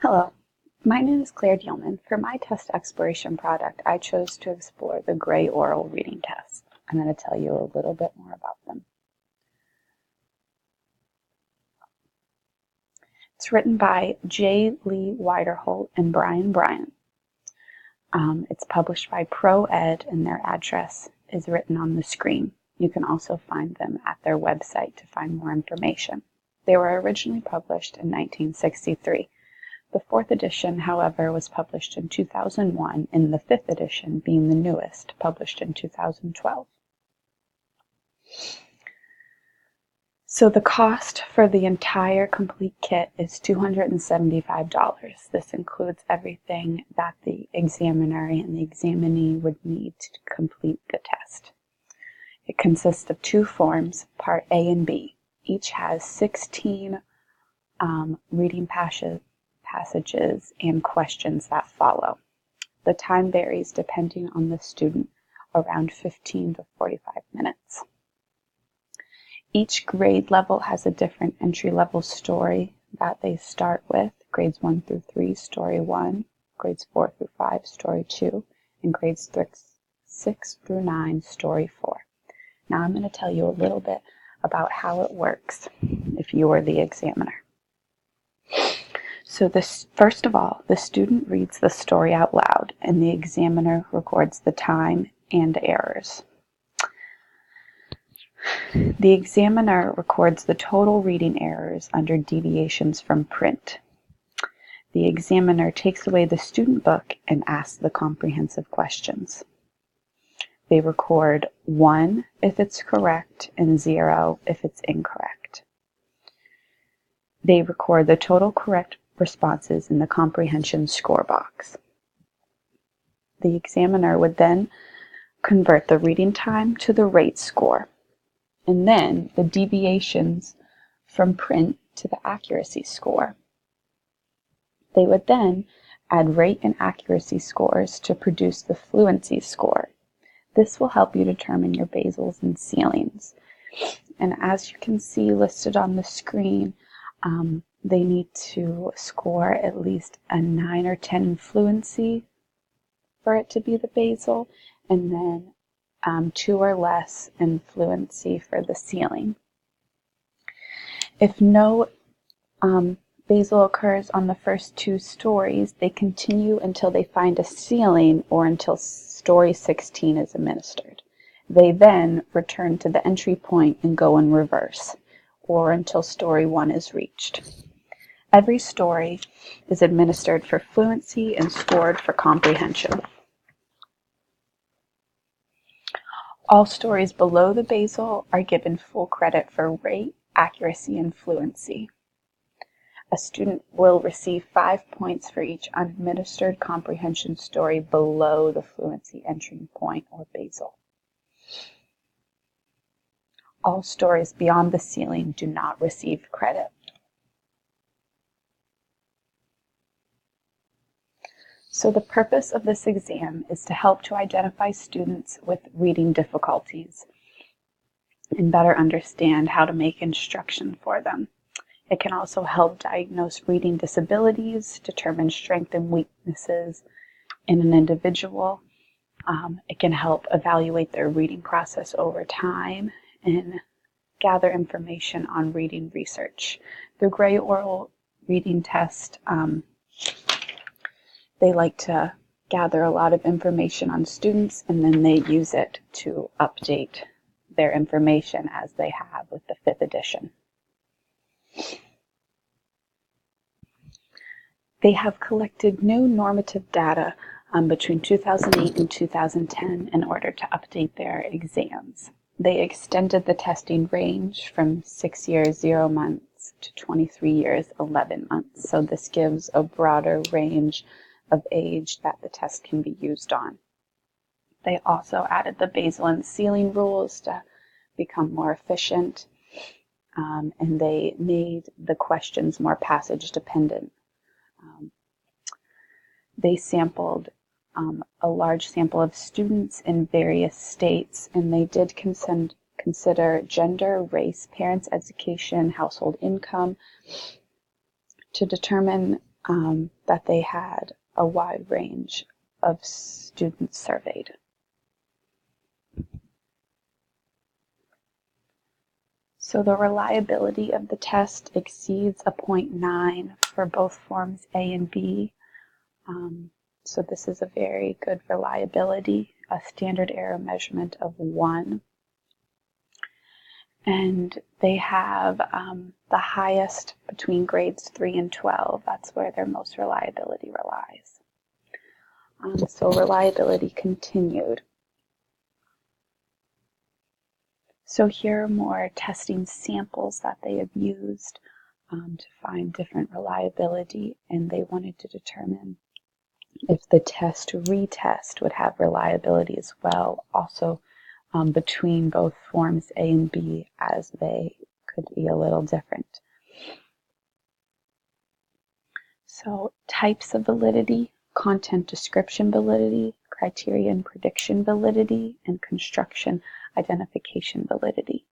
Hello, my name is Claire Dielman. For my test exploration product, I chose to explore the Gray Oral Reading Test. I'm going to tell you a little bit more about them. It's written by J. Lee Widerholt and Brian Bryant. It's published by ProEd, and their address is written on the screen. You can also find them at their website to find more information. They were originally published in 1963. The fourth edition, however, was published in 2001, and the fifth edition, being the newest, published in 2012. So the cost for the entire complete kit is $275. This includes everything that the examiner and the examinee would need to complete the test. It consists of two forms, Part A and B. Each has 16 reading passages and questions that follow. The time varies depending on the student, around 15 to 45 minutes. Each grade level has a different entry-level story that they start with. Grades 1 through 3, Story 1, grades 4 through 5, Story 2, and grades 6 through 9, Story 4. Now I'm going to tell you a little bit about how it works if you are the examiner. So first of all, the student reads the story out loud, and the examiner records the time and errors. The examiner records the total reading errors under deviations from print. The examiner takes away the student book and asks the comprehensive questions. They record 1 if it's correct and 0 if it's incorrect. They record the total correct responses in the comprehension score box. The examiner would then convert the reading time to the rate score, and then the deviations from print to the accuracy score. They would then add rate and accuracy scores to produce the fluency score. This will help you determine your basals and ceilings. And as you can see listed on the screen, they need to score at least a 9 or 10 in fluency for it to be the basal, and then 2 or less in fluency for the ceiling. If no basal occurs on the first 2 stories, they continue until they find a ceiling or until story 16 is administered. They then return to the entry point and go in reverse, or until story 1 is reached. Every story is administered for fluency and scored for comprehension. All stories below the basal are given full credit for rate, accuracy, and fluency. A student will receive 5 points for each unadministered comprehension story below the fluency entry point or basal. All stories beyond the ceiling do not receive credit. So the purpose of this exam is to help to identify students with reading difficulties and better understand how to make instruction for them. It can also help diagnose reading disabilities, determine strengths and weaknesses in an individual. It can help evaluate their reading process over time and gather information on reading research. The Gray Oral Reading Test, they like to gather a lot of information on students, and then they use it to update their information as they have with the 5th edition. They have collected new normative data between 2008 and 2010 in order to update their exams. They extended the testing range from 6 years, 0 months to 23 years, 11 months. So this gives a broader range of age that the test can be used on. They also added the basal and ceiling rules to become more efficient, and they made the questions more passage dependent. They sampled a large sample of students in various states, and they did consider gender, race, parents' education, household income to determine that they had a wide range of students surveyed. So the reliability of the test exceeds a 0.9 for both forms A and B. So this is a very good reliability, a standard error measurement of 1. And they have the highest between grades 3 and 12. That's where their most reliability relies. So reliability continued. So here are more testing samples that they have used to find different reliability, and they wanted to determine if the test retest would have reliability as well, also between both forms A and B, as they could be a little different. So types of validity: content description validity, criterion prediction validity, and construction identification validity.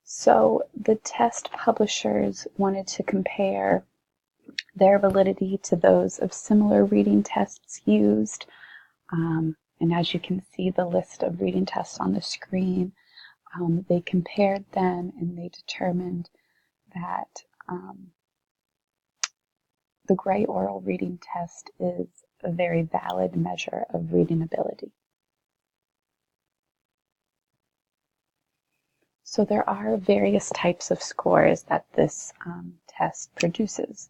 So the test publishers wanted to compare their validity to those of similar reading tests used. And as you can see the list of reading tests on the screen, they compared them and they determined that the Gray oral reading test is a very valid measure of reading ability. So there are various types of scores that this test produces.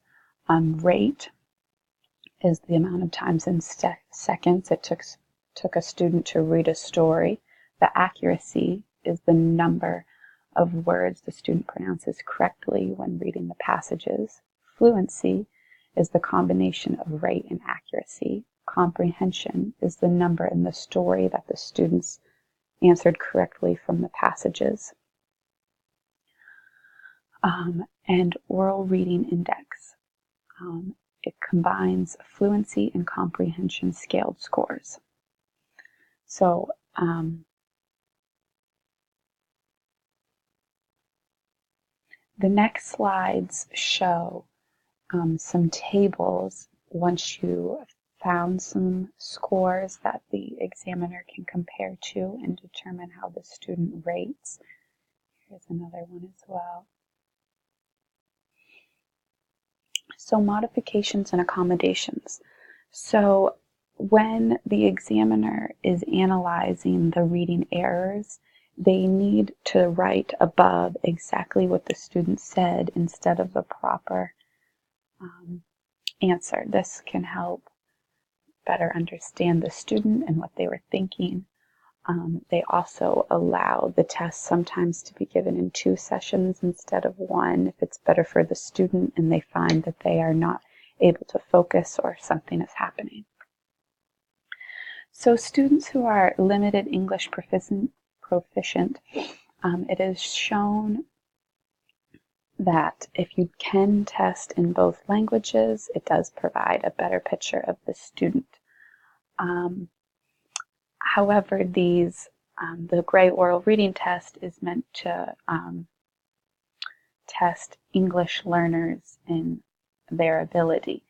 Rate is the amount of times in seconds it took a student to read a story. The accuracy is the number of words the student pronounces correctly when reading the passages. Fluency is the combination of rate and accuracy. Comprehension is the number in the story that the students answered correctly from the passages. And oral reading index. It combines fluency and comprehension scaled scores. So the next slides show some tables once you found some scores that the examiner can compare to and determine how the student rates. Here's another one as well. So modifications and accommodations. So when the examiner is analyzing the reading errors, they need to write above exactly what the student said instead of the proper answer. This can help better understand the student and what they were thinking. They also allow the test sometimes to be given in 2 sessions instead of 1 if it's better for the student and they find that they are not able to focus or something is happening. So students who are limited English proficient, it is shown that if you can test in both languages, it does provide a better picture of the student. However, the Gray oral reading test is meant to test English learners in their ability.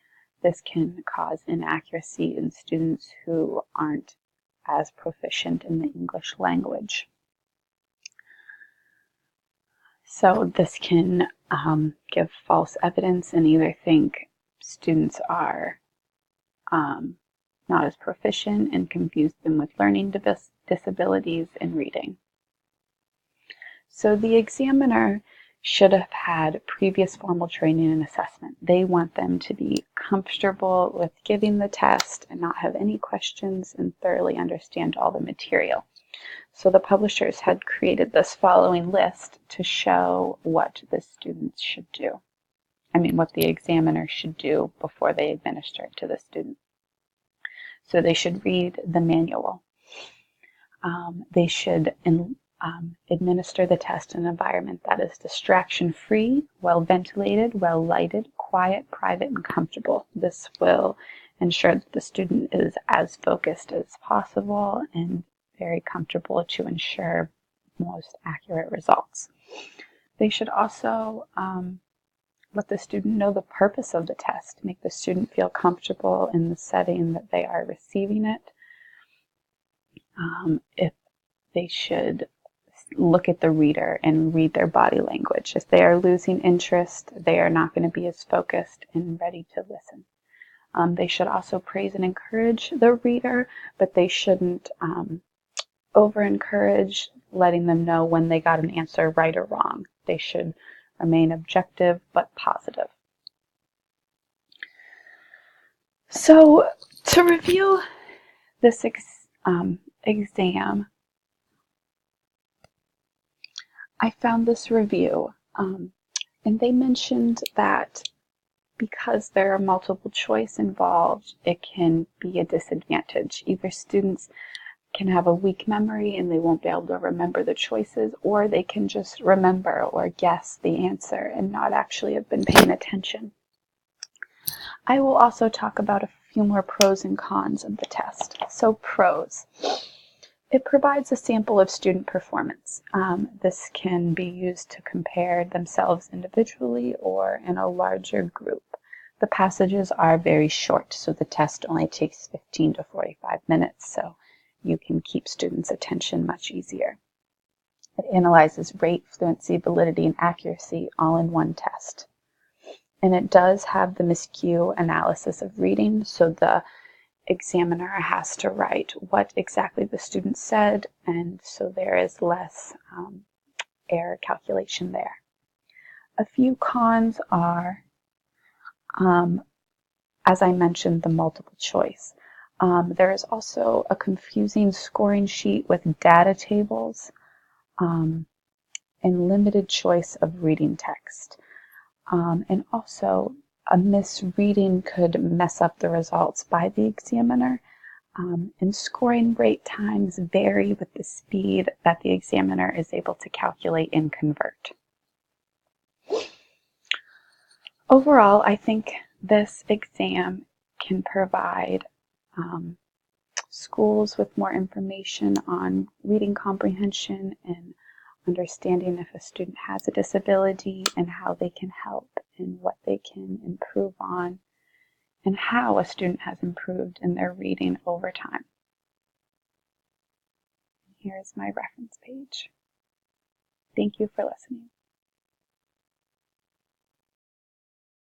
This can cause inaccuracy in students who aren't as proficient in the English language. So this can give false evidence and either think students are not as proficient and confuse them with learning disabilities in reading. So the examiner should have had previous formal training and assessment. They want them to be comfortable with giving the test and not have any questions and thoroughly understand all the material. So the publishers had created this following list to show what the students should do. What the examiner should do before they administer it to the student. So they should read the manual. They should administer the test in an environment that is distraction-free, well-ventilated, well-lighted, quiet, private, and comfortable. This will ensure that the student is as focused as possible and very comfortable to ensure most accurate results. They should also let the student know the purpose of the test, make the student feel comfortable in the setting that they are receiving it. If they should look at the reader and read their body language. If they are losing interest, they are not going to be as focused and ready to listen. They should also praise and encourage the reader, but they shouldn't over-encourage, letting them know when they got an answer right or wrong. They should remain objective but positive. So to review this exam, I found this review, and they mentioned that because there are multiple choice involved, it can be a disadvantage. Either students can have a weak memory and they won't be able to remember the choices, or they can just remember or guess the answer and not actually have been paying attention. I will also talk about a few more pros and cons of the test. So pros. It provides a sample of student performance. This can be used to compare themselves individually or in a larger group. The passages are very short, so the test only takes 15 to 45 minutes, so you can keep students' attention much easier. It analyzes rate, fluency, validity, and accuracy all in one test. And it does have the miscue analysis of reading, so the examiner has to write what exactly the student said, and so there is less error calculation there. A few cons are, as I mentioned, the multiple choice. There is also a confusing scoring sheet with data tables and limited choice of reading text. And also, a misreading could mess up the results by the examiner. And scoring rate times vary with the speed that the examiner is able to calculate and convert. Overall, I think this exam can provide schools with more information on reading comprehension and understanding if a student has a disability and how they can help and what they can improve on and how a student has improved in their reading over time. Here's my reference page. Thank you for listening.